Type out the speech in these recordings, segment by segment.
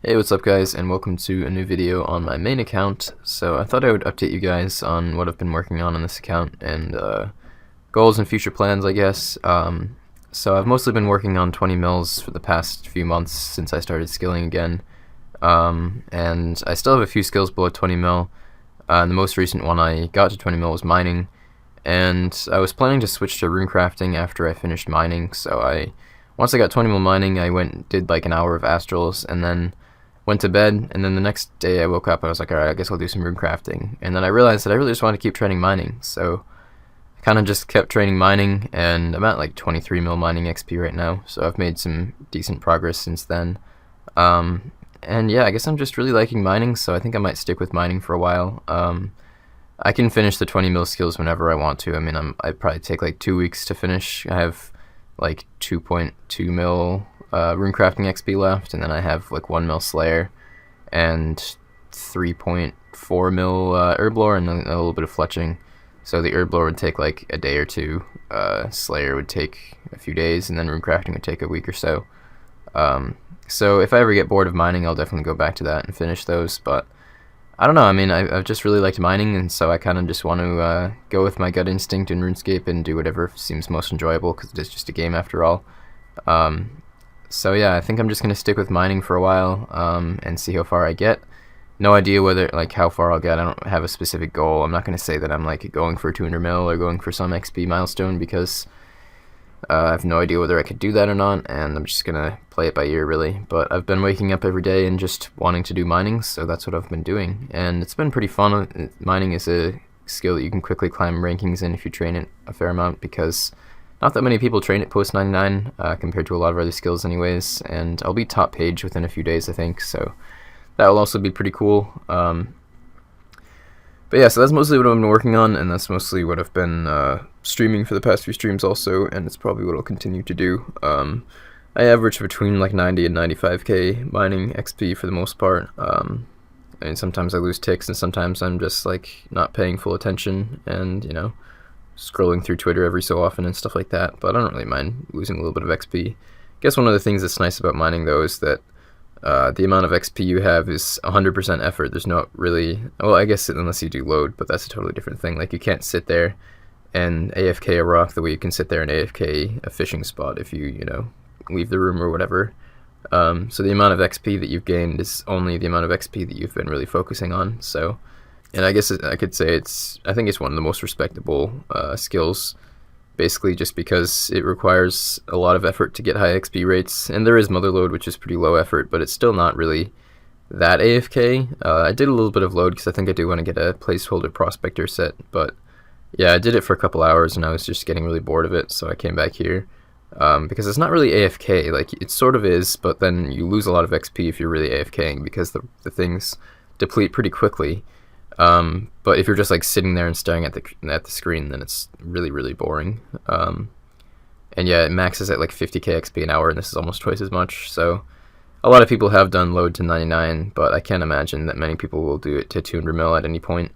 Hey, what's up guys, and welcome to a new video on my main account. So I thought I would update you guys on what I've been working on this account and goals and future plans, I guess. So I've mostly been working on 20 mils for the past few months since I started skilling again. And I still have a few skills below 20 mil. The most recent one I got to 20 mil was mining, and I was planning to switch to rune crafting after I finished mining. So once I got 20 mil mining, I did like an hour of astrals, and then went to bed, and then the next day I woke up and I was like, alright, I guess I'll do some rune crafting. And then I realized that I really just wanted to keep training mining, so I kind of just kept training mining, and I'm at like 23 mil mining XP right now, so I've made some decent progress since then. And yeah, I guess I'm just really liking mining, so I think I might stick with mining for a while. I can finish the 20 mil skills whenever I want to. I mean, I'd probably take like 2 weeks to finish. I have like 2.2 mil runecrafting XP left, and then I have like 1 mil Slayer and 3.4 mil Herblore and a little bit of fletching. So the Herblore would take like a day or two, Slayer would take a few days, and then runecrafting would take a week or so. So if I ever get bored of mining, I'll definitely go back to that and finish those, but I don't know, I mean, I've just really liked mining, and so I kind of just want to go with my gut instinct in RuneScape and do whatever seems most enjoyable, because it is just a game after all. So yeah, I think I'm just going to stick with mining for a while, and see how far I get. No idea how far I'll get. I don't have a specific goal. I'm not going to say that I'm like going for 200 mil or going for some XP milestone, because I have no idea whether I could do that or not, and I'm just going to play it by ear, really. But I've been waking up every day and just wanting to do mining, so that's what I've been doing. And it's been pretty fun. Mining is a skill that you can quickly climb rankings in if you train it a fair amount, because not that many people train it post 99 compared to a lot of other skills anyways. And I'll be top page within a few days, I think, so that will also be pretty cool. But yeah, so that's mostly what I've been working on, and that's mostly what I've been streaming for the past few streams also, and it's probably what I'll continue to do. I average between like 90 and 95k mining XP for the most part. I mean, sometimes I lose ticks, and sometimes I'm just like not paying full attention and, you know, scrolling through Twitter every so often and stuff like that, but I don't really mind losing a little bit of XP. I guess one of the things that's nice about mining, though, is that the amount of XP you have is 100% effort. There's not really, well, I guess unless you do load, but that's a totally different thing. Like, you can't sit there and AFK a rock the way you can sit there and AFK a fishing spot if you know, leave the room or whatever. So the amount of XP that you've gained is only the amount of XP that you've been really focusing on. So, and I guess I could say I think it's one of the most respectable skills, basically just because it requires a lot of effort to get high XP rates. And there is Motherload, which is pretty low effort, but it's still not really that AFK. I did a little bit of load because I think I do want to get a placeholder prospector set, but yeah, I did it for a couple hours and I was just getting really bored of it, so I came back here. Because it's not really AFK, like it sort of is, but then you lose a lot of XP if you're really AFKing, because the things deplete pretty quickly. But if you're just like sitting there and staring at the screen, then it's really, really boring. And yeah, it maxes at like 50k XP an hour, and this is almost twice as much. So a lot of people have done load to 99, but I can't imagine that many people will do it to 200 mil at any point.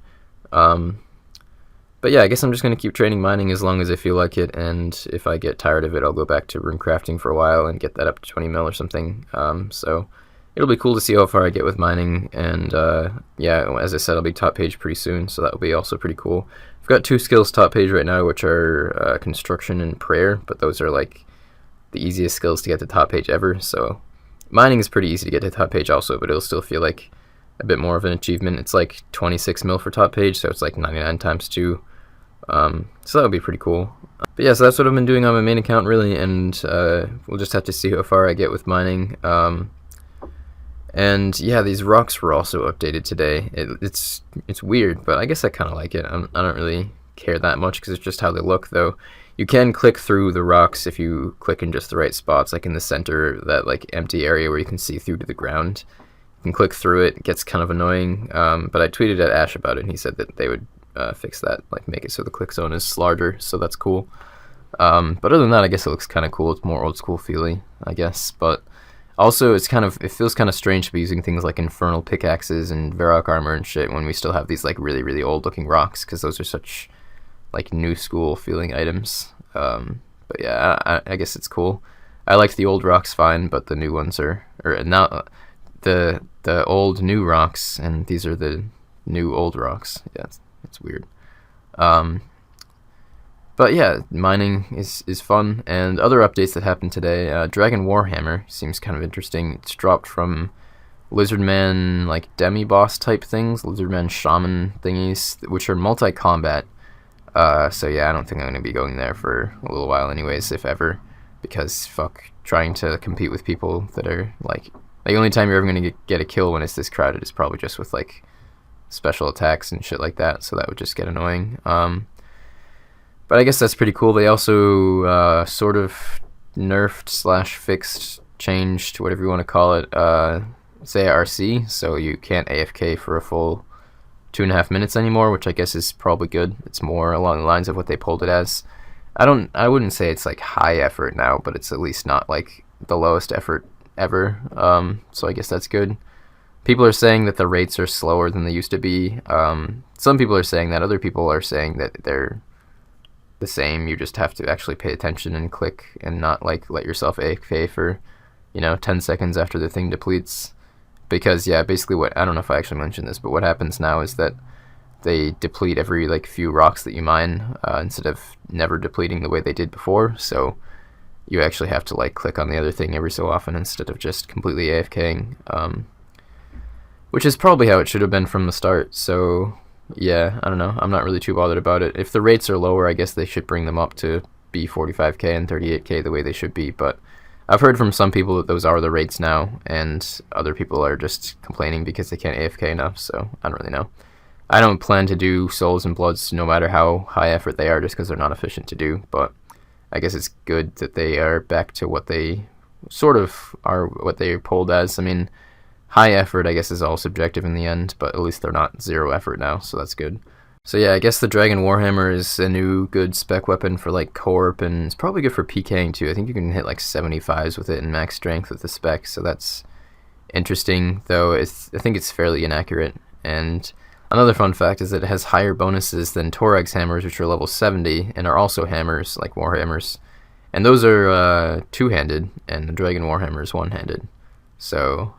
But yeah, I guess I'm just going to keep training mining as long as I feel like it, and if I get tired of it, I'll go back to rune crafting for a while and get that up to 20 mil or something. So it'll be cool to see how far I get with mining, and yeah, as I said, I'll be top page pretty soon, so that will be also pretty cool. I've got 2 skills top page right now, which are construction and prayer, but those are like the easiest skills to get to top page ever. So mining is pretty easy to get to top page also, but it'll still feel like a bit more of an achievement. It's like 26 mil for top page, so it's like 99 times 2. So that would be pretty cool. But yeah, so that's what I've been doing on my main account, really, and we'll just have to see how far I get with mining. And yeah, these rocks were also updated today. It's weird, but I guess I kind of like it. I don't really care that much because it's just how they look, though. You can click through the rocks if you click in just the right spots, like in the center, that like empty area where you can see through to the ground. You can click through it. It gets kind of annoying, but I tweeted at Ash about it, and he said that they would fix that, like make it so the click zone is larger, so that's cool. But other than that, I guess it looks kind of cool. It's more old school feely, I guess, but also it feels kind of strange to be using things like infernal pickaxes and Varrock armor and shit when we still have these like really, really old looking rocks, because those are such like new school feeling items. But yeah, I guess it's cool. I liked the old rocks fine, but the new ones are now the old new rocks, and these are the new old rocks. Yeah, it's weird. But yeah, mining is fun, and other updates that happened today. Dragon Warhammer seems kind of interesting. It's dropped from Lizardman, like demi-boss type things, Lizardman shaman thingies, which are multi-combat. So yeah, I don't think I'm going to be going there for a little while anyways, if ever, because fuck, trying to compete with people that are like the only time you're ever going to get a kill when it's this crowded is probably just with like special attacks and shit like that, so that would just get annoying. But I guess that's pretty cool. They also sort of nerfed / fixed, changed, whatever you want to call it, ZRC, so you can't AFK for a full 2.5 minutes anymore, which I guess is probably good. It's more along the lines of what they pulled it as. I wouldn't say it's like high effort now, but it's at least not like the lowest effort ever. So I guess that's good. People are saying that the rates are slower than they used to be. Some people are saying that. Other people are saying that they're the same. You just have to actually pay attention and click and not like let yourself AFK for 10 seconds after the thing depletes. Because yeah, basically I don't know if I actually mentioned this, but what happens now is that they deplete every like few rocks that you mine, instead of never depleting the way they did before. So you actually have to like click on the other thing every so often instead of just completely AFKing, which is probably how it should have been from the start. So yeah, I don't know, I'm not really too bothered about it. If the rates are lower, I guess they should bring them up to be 45k and 38k the way they should be, but I've heard from some people that those are the rates now, and other people are just complaining because they can't AFK enough, so I don't really know. I don't plan to do Souls and Bloods no matter how high effort they are, just because they're not efficient to do, but I guess it's good that they are back to what they sort of are, what they are pulled as. I mean, high effort I guess is all subjective in the end, but at least they're not 0 effort now, so that's good. So yeah, I guess the Dragon Warhammer is a new good spec weapon for like Corp, and it's probably good for PKing too. I think you can hit like 75s with it in max strength with the spec, so that's interesting, though I think it's fairly inaccurate. And another fun fact is that it has higher bonuses than Torag's hammers, which are level 70 and are also hammers like Warhammers, and those are two-handed, and the Dragon Warhammer is one-handed. So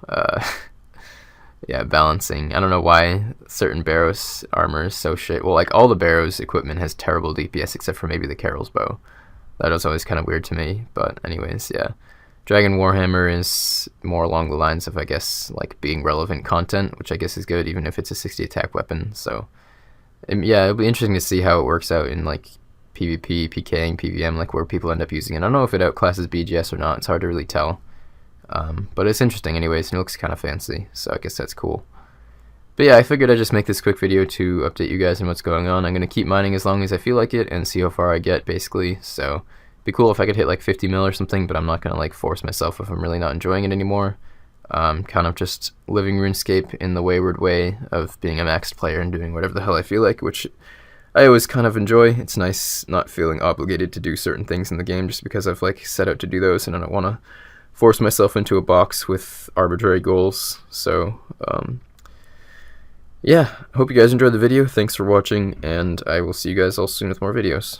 yeah, balancing. I don't know why certain Barrows armor is so shit. Well, like all the Barrows equipment has terrible DPS except for maybe the Carol's bow. That was always kind of weird to me. But anyways, yeah. Dragon Warhammer is more along the lines of, I guess, like being relevant content, which I guess is good even if it's a 60 attack weapon. So yeah, it'll be interesting to see how it works out in like PvP, PKing, PVM, like where people end up using it. I don't know if it outclasses BGS or not. It's hard to really tell. But it's interesting anyways, and it looks kind of fancy, so I guess that's cool. But yeah, I figured I'd just make this quick video to update you guys on what's going on. I'm going to keep mining as long as I feel like it and see how far I get, basically. So it'd be cool if I could hit like 50 mil or something, but I'm not going to like force myself if I'm really not enjoying it anymore. Kind of just living RuneScape in the wayward way of being a maxed player and doing whatever the hell I feel like, which I always kind of enjoy. It's nice not feeling obligated to do certain things in the game just because I've like set out to do those and I don't want to force myself into a box with arbitrary goals. So yeah, I hope you guys enjoyed the video. Thanks for watching, and I will see you guys all soon with more videos.